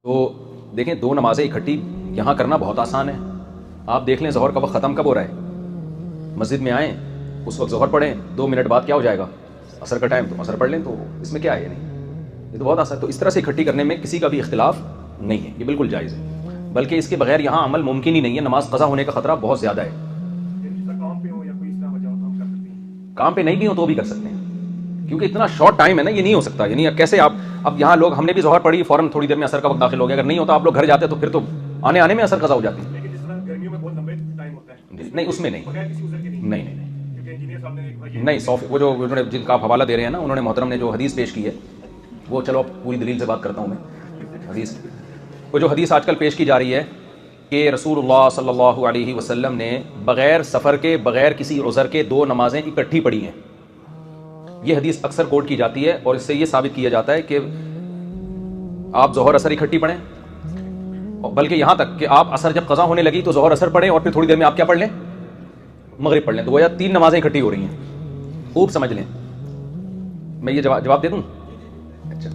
تو دیکھیں دو نمازیں اکٹھی یہاں کرنا بہت آسان ہے. آپ دیکھ لیں ظہر کا وقت ختم کب ہو رہا ہے, مسجد میں آئیں اس وقت ظہر پڑھیں, 2 منٹ بعد کیا ہو جائے گا عصر کا ٹائم, تو عصر پڑھ لیں, تو اس میں کیا ہے, نہیں یہ تو بہت آسان ہے. تو اس طرح سے اکٹھی کرنے میں کسی کا بھی اختلاف نہیں ہے, یہ بالکل جائز ہے, بلکہ اس کے بغیر یہاں عمل ممکن ہی نہیں ہے, نماز قضا ہونے کا خطرہ بہت زیادہ ہے. کام پہ نہیں بھی ہو تو بھی کر سکتے ہیں, کیونکہ اتنا شارٹ ٹائم ہے نا, یہ نہیں ہو سکتا. یعنی کیسے آپ اب یہاں لوگ, ہم نے بھی ظہر پڑھی, فوراً تھوڑی دیر میں عصر کا وقت داخل ہو گیا, اگر نہیں ہوتا آپ لوگ گھر جاتے تو پھر تو آنے میں عصر قضا ہو جاتی. نہیں اس میں نہیں وہ جو انہوں نے جن کا آپ حوالہ دے رہے ہیں نا, انہوں نے محترم نے جو حدیث پیش کی ہے وہ, چلو اب پوری دلیل سے بات کرتا ہوں میں. حدیث وہ جو حدیث آج کل پیش کی جا رہی ہے کہ رسول اللہ صلی اللہ علیہ وسلم نے بغیر سفر کے, بغیر کسی عذر کے 2 نمازیں اکٹھی پڑھی ہیں, یہ حدیث اکثر کوٹ کی جاتی ہے, اور اس سے یہ ثابت کیا جاتا ہے کہ آپ ظہر اثر اکٹھی پڑھیں, بلکہ یہاں تک کہ آپ عصر جب قضا ہونے لگی تو ظہر اثر پڑھیں, اور پھر تھوڑی دیر میں آپ کیا پڑھ لیں, مغرب پڑھ لیں. تو گویا 3 نمازیں اکٹھی ہو رہی ہیں. خوب سمجھ لیں, میں یہ جواب دے دوں. اچھا,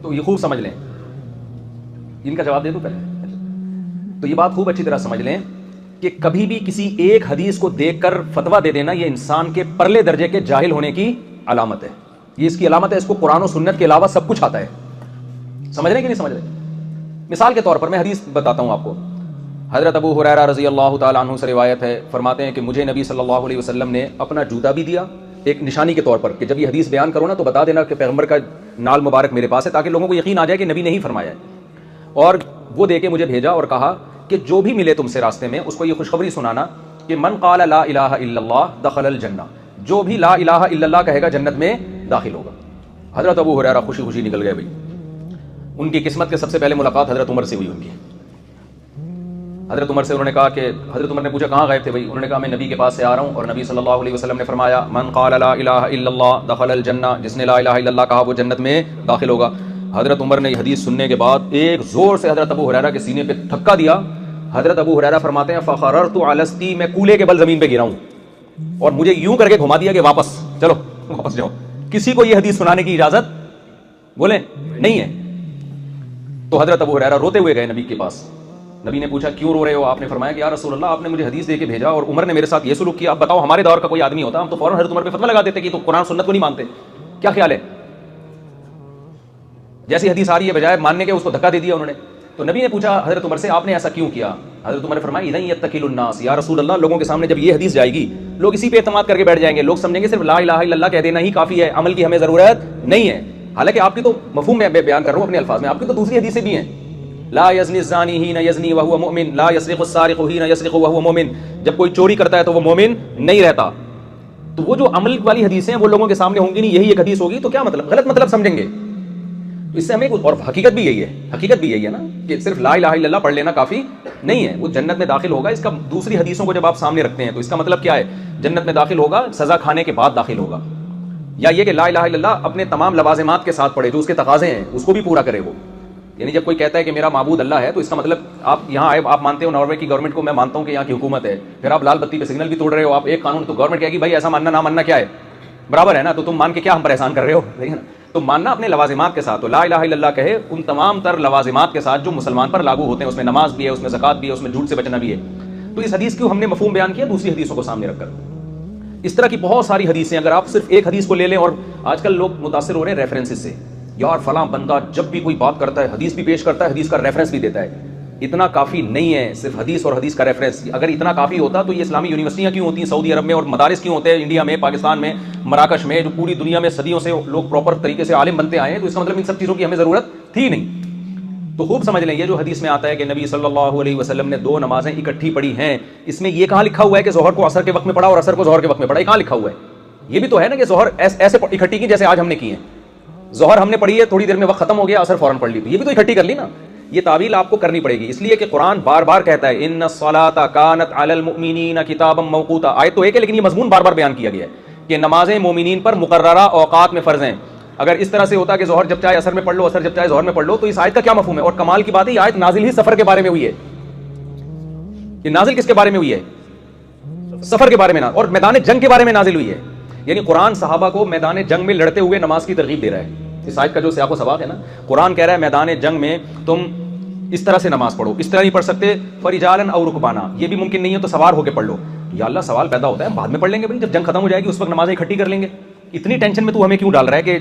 تو یہ خوب سمجھ لیں, ان کا جواب دے دوں پہلے. تو یہ بات خوب اچھی طرح سمجھ لیں کہ کبھی بھی کسی ایک حدیث کو دیکھ کر فتویٰ دے دینا, یہ انسان کے پرلے درجے کے جاہل ہونے کی علامت ہے. یہ اس کی علامت ہے, اس کو قرآن و سنت کے علاوہ سب کچھ آتا ہے. سمجھ رہے ہیں کہ نہیں سمجھ رہے؟ مثال کے طور پر میں حدیث بتاتا ہوں آپ کو. حضرت ابو ہریرہ رضی اللہ تعالیٰ عنہ سے روایت ہے, فرماتے ہیں کہ مجھے نبی صلی اللہ علیہ وسلم نے اپنا جوتا بھی دیا, ایک نشانی کے طور پر, کہ جب یہ حدیث بیان کرو نا تو بتا دینا کہ پیغمبر کا نال مبارک میرے پاس ہے, تاکہ لوگوں کو یقین آ جائے کہ نبی نے ہی فرمایا ہے. اور وہ دے کے مجھے بھیجا اور کہا کہ جو بھی ملے تم سے راستے میں اس کو یہ خوشخبری سنانا کہ من قال لا الہ الا اللہ دخل الجنہ, جو بھی لا الہ الا اللہ کہے گا جنت میں داخل ہوگا. حضرت ابو ہریرہ خوشی خوشی نکل گئے. بھائی ان کی قسمت کے سب سے پہلے ملاقات حضرت عمر سے ہوئی. ان کی حضرت عمر سے انہوں نے کہا کہ, حضرت عمر نے پوچھا کہاں غائب تھے بھائی, انہوں نے کہا میں نبی کے پاس سے آ رہا ہوں, اور نبی صلی اللہ علیہ وسلم نے فرمایا من قال لا الہ الا اللہ دخل الجنہ, جس نے لا الہ الا اللہ کہا وہ جنت میں داخل ہوگا. حضرت عمر نے یہ حدیث سننے کے بعد ایک زور سے حضرت ابو ہریرہ کے سینے پہ دھکا دیا. حضرت ابو ہریرہ فرماتے ہیں فخررت علی استی, میں کولے کے بل زمین پہ گرا ہوں, اور مجھے یوں کر کے گھما دیا کہ واپس چلو, واپس جاؤ. کسی کو یہ حدیث سنانے کی اجازت بولیں نہیں ہے. تو حضرت ابو ہریرہ روتے ہوئے گئے نبی کے پاس. نبی نے پوچھا کیوں رو رہے ہو؟ آپ نے فرمایا کہ یا رسول اللہ, آپ نے مجھے حدیث دے کے بھیجا اور عمر نے میرے ساتھ یہ سلوک کیا. اب بتاؤ ہمارے دور کا کوئی آدمی ہوتا ہم تو فوراً حضرت عمر پہ فتویٰ لگا دیتے کہ تو قرآن سنت کو نہیں مانتے, کیا خیال ہے؟ جیسی حدیث آ رہی ہے بجائے ماننے کے اس کو دھکا دے دیا انہوں نے. تو نبی نے پوچھا حضرت عمر سے آپ نے ایسا کیوں کیا؟ حضرت عمر نے فرمایا اذن یتکل الناس, یا رسول اللہ لوگوں کے سامنے جب یہ حدیث جائے گی لوگ اسی پہ اعتماد کر کے بیٹھ جائیں گے, لوگ سمجھیں گے صرف لا الہ الا اللہ کہہ دینا ہی کافی ہے, عمل کی ہمیں ضرورت نہیں ہے. حالانکہ آپ کی تو مفہوم میں بیان کر رہا ہوں اپنے الفاظ میں, آپ کی تو دوسری حدیثیں بھی ہیں. لا یزنی الزانی حین یزنی وہو مؤمن, لا یسرق السارق حین یسرق وہو مؤمن, جب کوئی چوری کرتا ہے تو وہ مومن نہیں رہتا. تو وہ جو عمل والی حدیثیں ہیں وہ لوگوں کے سامنے ہوں گی نہیں, یہی ایک حدیث ہوگی, تو کیا مطلب, غلط مطلب سمجھیں گے. اس سے ہمیں, اور حقیقت بھی یہی ہے نا کہ صرف لا الہ الا اللہ پڑھ لینا کافی نہیں ہے. وہ جنت میں داخل ہوگا, اس کا دوسری حدیثوں کو جب آپ سامنے رکھتے ہیں تو اس کا مطلب کیا ہے, جنت میں داخل ہوگا سزا کھانے کے بعد داخل ہوگا, یا یہ کہ لا الہ الا اللہ اپنے تمام لوازمات کے ساتھ پڑھے, جو اس کے تقاضے ہیں اس کو بھی پورا کرے وہ. یعنی جب کوئی کہتا ہے کہ میرا معبود اللہ ہے تو اس کا مطلب آپ یہاں آئے, آپ مانتے ہو ناروے کی گورنمنٹ کو, میں مانتا ہوں کہ یہاں کی حکومت ہے, پھر آپ لال بتی پہ سگنل بھی توڑ رہے ہو, آپ ایک قانون, تو گورنمنٹ کہے گی بھائی ایسا ماننا نہ ماننا کیا ہے, برابر ہے نا, تو تم مان کے کیا ہم پر احسان کر رہے ہو, ٹھیک ہے نا. تو ماننا اپنے لوازمات کے ساتھ, تو لا الہ الا اللہ کہے ان تمام تر لوازمات کے ساتھ جو مسلمان پر لاگو ہوتے ہیں, اس میں نماز بھی ہے, اس میں زکوٰۃ بھی ہے, اس میں جھوٹ سے بچنا بھی ہے. تو اس حدیث کو ہم نے مفہوم بیان کیا دوسری حدیثوں کو سامنے رکھ کر. اس طرح کی بہت ساری حدیثیں, اگر آپ صرف ایک حدیث کو لے لیں, اور آج کل لوگ متاثر ہو رہے ہیں ریفرنسز سے, یار فلاں بندہ جب بھی کوئی بات کرتا ہے حدیث بھی پیش کرتا ہے, حدیث کا ریفرنس بھی دیتا ہے. اتنا کافی نہیں ہے صرف حدیث اور حدیث کا ریفرنس. اگر اتنا کافی ہوتا تو یہ اسلامی یونیورسٹیاں کیوں ہوتی ہیں سعودی عرب میں, اور مدارس کیوں ہوتے ہیں انڈیا میں, پاکستان میں, مراکش میں, جو پوری دنیا میں صدیوں سے لوگ پراپر طریقے سے عالم بنتے آئے ہیں. تو اس کا مطلب ان سب چیزوں کی ہمیں ضرورت تھی نہیں. تو خوب سمجھ لیں, یہ جو حدیث میں آتا ہے کہ نبی صلی اللہ علیہ وسلم نے 2 نمازیں اکٹھی پڑھی ہیں, اس میں یہ کہاں لکھا ہوا ہے کہ ظہر کو عصر کے وقت میں پڑھا اور عصر کو ظہر کے وقت میں پڑھا؟ یہ کہاں لکھا ہوا ہے؟ یہ بھی تو ہے نا کہ ظہر ایسے اکٹھی کی جیسے آج ہم نے کی ہیں. ظہر ہم نے پڑھی ہے, تھوڑی دیر میں وقت ختم ہو گیا, عصر فوراً پڑھ لی, تو یہ بھی تو اکٹھی کر لی نا. یہ تعویل آپ کو کرنی پڑے گی, اس لیے کہ قرآن بار بار کہتا ہے ان الصلاۃ کانت علی المؤمنین کتابا موقوتا. آیت تو ایک ہے لیکن یہ مضمون بار بار بیان کیا گیا ہے کہ نمازیں مومنین پر مقررہ اوقات میں فرض ہیں. اگر اس طرح سے ہوتا کہ ظہر جب چاہے عصر میں پڑھ لو, عصر جب چاہے ظہر میں پڑھ لو, تو اس آیت کا کیا مفہوم ہے؟ اور کمال کی بات ہے یہ آیت نازل ہی سفر کے بارے میں ہوئی ہے. یہ نازل کس کے بارے میں ہوئی ہے؟ سفر کے بارے میں, اور میدان جنگ کے بارے میں نازل ہوئی ہے. یعنی قرآن صحابہ کو میدان جنگ میں لڑتے ہوئے نماز کی ترغیب دے رہا ہے. اس آیت کا جو سیاق و سباق ہے نا, قرآن کہہ رہا ہے میدان جنگ میں تم اس طرح سے نماز پڑھو، اس طرح نہیں پڑھ سکتے فرجالن اور رکبانا، یہ بھی ممکن نہیں ہے تو سوار ہو کے پڑھ لو۔ یا اللہ سوال پیدا ہوتا ہے، بعد میں پڑھ لیں گے بھائی، جب جنگ ختم ہو جائے گی اس وقت نمازیں اکٹھی کر لیں گے، اتنی ٹینشن میں تو ہمیں کیوں ڈال رہا ہے کہ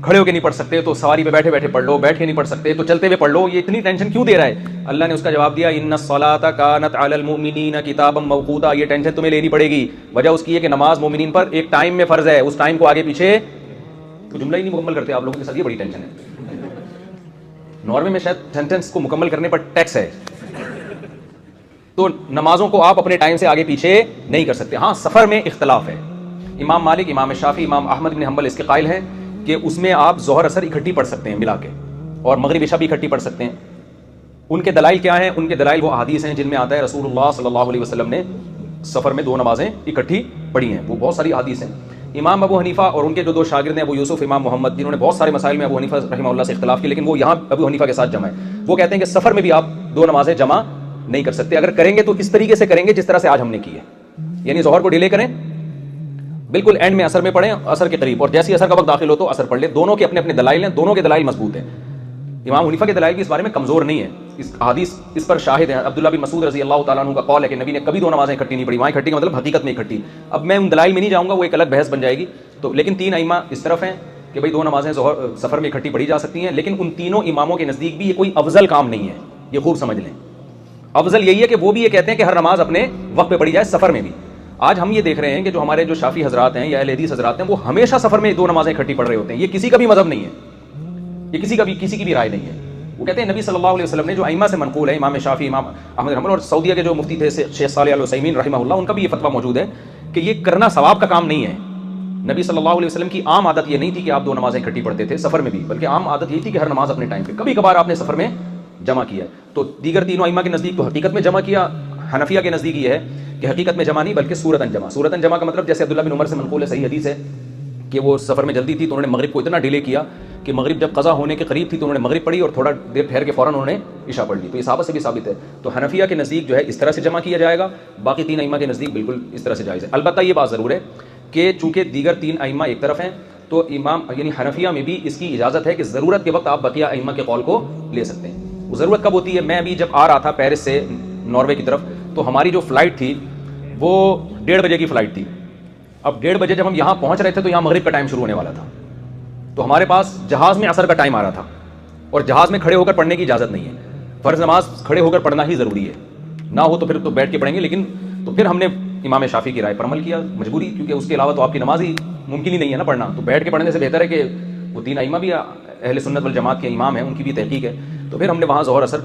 کھڑے ہو کے نہیں پڑھ سکتے تو سواری پہ بیٹھے بیٹھے پڑھ لو، بیٹھ کے نہیں پڑھ سکتے تو چلتے ہوئے پڑھ لو، یہ اتنی ٹینشن کیوں دے رہا ہے؟ اللہ نے اس کا جواب دیا ان الصلاۃ کانت علی المؤمنین کتابا موقوتا، یہ ٹینشن تمہیں لینی پڑے گی، وجہ اس کی ہے کہ نماز مومنین پر ایک ٹائم میں فرض ہے، اس ٹائم کو آگے پیچھے تو جملہ ہی نہیں مکمل کرتے آپ لوگوں کے ساتھ، یہ بڑی ٹینشن ہے۔ ناروے میں شاید سینٹینس کو مکمل کرنے پر ٹیکس ہے، تو نمازوں کو آپ اپنے ٹائم سے آگے پیچھے نہیں کر سکتے۔ ہاں سفر میں اختلاف ہے، امام مالک، امام شافعی، امام احمد بن حنبل اس کے قائل ہیں کہ اس میں آپ ظہر اثر اکٹھی پڑھ سکتے ہیں ملا کے، اور مغرب عشاء بھی اکٹھی پڑھ سکتے ہیں۔ ان کے دلائل کیا ہیں؟ ان کے دلائل وہ احادیث ہیں جن میں آتا ہے رسول اللہ صلی اللہ علیہ وسلم نے سفر میں 2 نمازیں اکٹھی پڑھی ہیں، وہ بہت ساری احادیث ہیں۔ امام ابو حنیفہ اور ان کے جو 2 شاگرد ہیں ابو یوسف، امام محمد، جنہوں نے بہت سارے مسائل میں ابو حنیفہ رحمہ اللہ سے اختلاف کیا، لیکن وہ یہاں ابو حنیفہ کے ساتھ جمع ہے، وہ کہتے ہیں کہ سفر میں بھی آپ 2 نمازیں جمع نہیں کر سکتے، اگر کریں گے تو اس طریقے سے کریں گے جس طرح سے آج ہم نے کی ہے، یعنی ظہر کو ڈیلے کریں، بالکل اینڈ میں اثر میں پڑھیں، اثر کے قریب، اور جیسے اثر کا وقت داخل ہو تو اثر پڑھ لیں۔ دونوں کے اپنے اپنے دلائل ہیں، دونوں کے دلائل مضبوط ہیں۔ امام حنیفہ کے دلائل بھی اس بارے میں کمزور نہیں ہے، اس حدیث اس پر شاہد ہیں۔ عبداللہ بن مسعود رضی اللہ تعالیٰ عنہ کا قول ہے کہ نبی نے کبھی 2 نمازیں اکٹھی نہیں پڑھی، وہاں اکٹھی کا مطلب حقیقت میں اکٹھی۔ اب میں ان دلائل میں نہیں جاؤں گا، وہ ایک الگ بحث بن جائے گی، تو لیکن 3 ائمہ اس طرف ہیں کہ بھئی 2 نمازیں سفر میں اکٹھی پڑھی جا سکتی ہیں، لیکن ان تینوں اماموں کے نزدیک بھی یہ کوئی افضل کام نہیں ہے، یہ خوب سمجھ لیں۔ افضل یہی ہے کہ وہ بھی یہ کہتے ہیں کہ ہر نماز اپنے وقت پہ پڑھی جائے، سفر میں بھی۔ آج ہم یہ دیکھ رہے ہیں کہ جو ہمارے جو شافعی حضرات ہیں یا اہل حدیث حضرات ہیں، وہ ہمیشہ سفر میں 2 نمازیں اکٹھی پڑھ رہے ہوتے ہیں، یہ کسی کا بھی مذہب نہیں ہے، یہ کسی کی بھی رائے نہیں ہے۔ وہ کہتے ہیں نبی صلی اللہ علیہ وسلم نے جو ائمہ سے منقول ہے، امام شافعی، امام احمد بن حنبل، اور سعودیہ کے جو مفتی تھے شیخ صالح العثیمین رحمہ اللہ، ان کا بھی یہ فتویٰ موجود ہے کہ یہ کرنا ثواب کا کام نہیں ہے۔ نبی صلی اللہ علیہ وسلم کی عام عادت یہ نہیں تھی کہ آپ 2 نمازیں اکٹھی پڑھتے تھے سفر میں بھی، بلکہ عام عادت یہ تھی کہ ہر نماز اپنے ٹائم پہ، کبھی کبھار آپ نے سفر میں جمع کیا ہے۔ تو دیگر تینوں ائمہ کے نزدیک تو حقیقت میں جمع کیا، حنفیہ کے نزدیک یہ ہے کہ حقیقت میں جمع نہیں بلکہ صورتاً جمع۔ صورتاً جمع کا مطلب جیسے عبداللہ بن عمر سے منقول ہے، صحیح حدیث ہے کہ وہ سفر میں جلدی تھی تو انہوں نے مغرب کو اتنا ڈیلے کیا کہ مغرب جب قضا ہونے کے قریب تھی تو انہوں نے مغرب پڑھی اور تھوڑا دیر ٹھہر کے فوراً انہوں نے عشاء پڑھ لی، تو یہ صحابہ سے بھی ثابت ہے۔ تو حنفیہ کے نزدیک جو ہے اس طرح سے جمع کیا جائے گا، باقی 3 ائمہ کے نزدیک بالکل اس طرح سے جائز ہے۔ البتہ یہ بات ضرور ہے کہ چونکہ دیگر 3 ائمہ ایک طرف ہیں، تو امام یعنی حنفیہ میں بھی اس کی اجازت ہے کہ ضرورت کے وقت آپ بقیہ ائمہ کے قول کو لے سکتے ہیں۔ وہ ضرورت کب ہوتی ہے؟ میں ابھی جب آ رہا تھا پیرس سے ناروے کی طرف، تو ہماری جو فلائٹ تھی وہ 1:30 بجے کی فلائٹ تھی۔ اب 1:30 بجے جب ہم یہاں پہنچ رہے تھے تو یہاں مغرب کا ٹائم شروع ہونے والا تھا، تو ہمارے پاس جہاز میں عصر کا ٹائم آ رہا تھا، اور جہاز میں کھڑے ہو کر پڑھنے کی اجازت نہیں ہے، فرض نماز کھڑے ہو کر پڑھنا ہی ضروری ہے، نہ ہو تو پھر تو بیٹھ کے پڑھیں گے، لیکن تو پھر ہم نے امام شافعی کی رائے پر عمل کیا، مجبوری، کیونکہ اس کے علاوہ تو آپ کی نماز ہی ممکن ہی نہیں ہے نا پڑھنا، تو بیٹھ کے پڑھنے سے بہتر ہے کہ وہ 3 ائمہ بھی اہل سنت والجماعت کے امام ہیں، ان کی بھی تحقیق ہے، تو پھر ہم نے وہاں ظہر عصر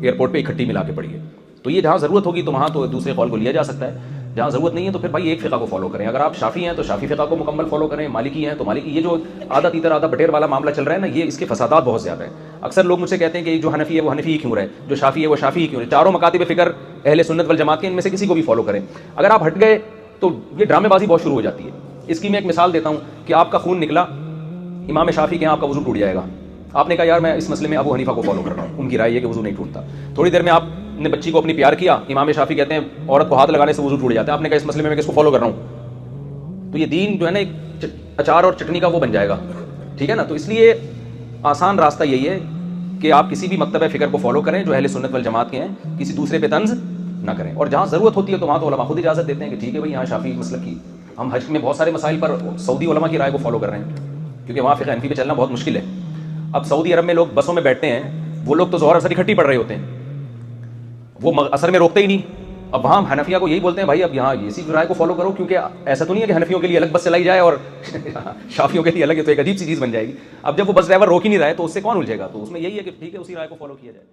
ایئرپورٹ پہ اکٹھی ملا کے پڑھی ہے۔ تو یہ جہاں ضرورت ہوگی تو وہاں تو دوسرے قول کو لیا جا سکتا ہے، جہاں ضرورت نہیں ہے تو پھر بھائی ایک فقہ کو فالو کریں۔ اگر آپ شافعی ہیں تو شافعی فقہ کو مکمل فالو کریں، مالکی ہیں تو مالکی۔ یہ جو آدھا تیتر آدھا بٹیر والا معاملہ چل رہا ہے نا، یہ اس کے فسادات بہت زیادہ ہیں۔ اکثر لوگ مجھ سے کہتے ہیں کہ جو حنفی ہے وہ حنفی ہی کیوں رہے، جو شافعی ہے وہ شافعی ہی کیوں رہے، چاروں مکاتب فکر اہل سنت والجماعت کے ان میں سے کسی کو بھی فالو کریں۔ اگر آپ ہٹ گئے تو یہ ڈرامے بازی بہت شروع ہو جاتی ہے۔ اس کی میں ایک مثال دیتا ہوں کہ آپ کا خون نکلا، امام شافعی کے یہاں آپ کا وضو ٹوٹ جائے گا، آپ نے کہا یار میں اس مسئلے میں ابو حنیفہ کو فالو کر رہا ہوں، ان کی رائے یہ کہ وضو نہیں ٹوٹتا۔ تھوڑی دیر میں آپ نے بچی کو اپنی پیار کیا، امام شافعی کہتے ہیں عورت کو ہاتھ لگانے سے وضو ٹوٹ جاتا ہے، آپ نے کہا اس مسئلے میں کس کو فالو کر رہا ہوں، تو یہ دین جو ہے نا ایک اچار اور چٹنی کا وہ بن جائے گا، ٹھیک ہے نا۔ تو اس لیے آسان راستہ یہی ہے کہ آپ کسی بھی مکتب فکر کو فالو کریں جو اہل سنت والجماعت کے ہیں، کسی دوسرے پہ طنز نہ کریں، اور جہاں ضرورت ہوتی ہے تو وہاں تو علماء خود اجازت دیتے ہیں کہ ٹھیک ہے بھائی یہاں شافعی مسلک کی، ہم حج میں بہت سارے مسائل پر سعودی علماء کی رائے کو فالو کر رہے ہیں، کیونکہ وہاں فقہ حنفی پہ چلنا بہت مشکل ہے۔ اب سعودی عرب میں لوگ بسوں میں بیٹھتے ہیں، وہ لوگ تو ظہر عصر اکٹھی پڑھ رہے ہوتے ہیں، وہ عصر میں روکتے ہی نہیں۔ اب وہاں حنفیہ کو یہی بولتے ہیں بھائی اب یہاں اسی رائے کو فالو کرو، کیونکہ ایسا تو نہیں ہے کہ حنفیوں کے لیے الگ بس چلائی جائے اور شافعیوں کے لیے الگ ہے، تو ایک عجیب سی چیز بن جائے گی۔ اب جب وہ بس ڈرائیور روک ہی نہیں رہا ہے تو اس سے کون الجھے گا، تو اس میں یہی ہے کہ ٹھیک ہے اسی رائے کو فالو کیا جائے۔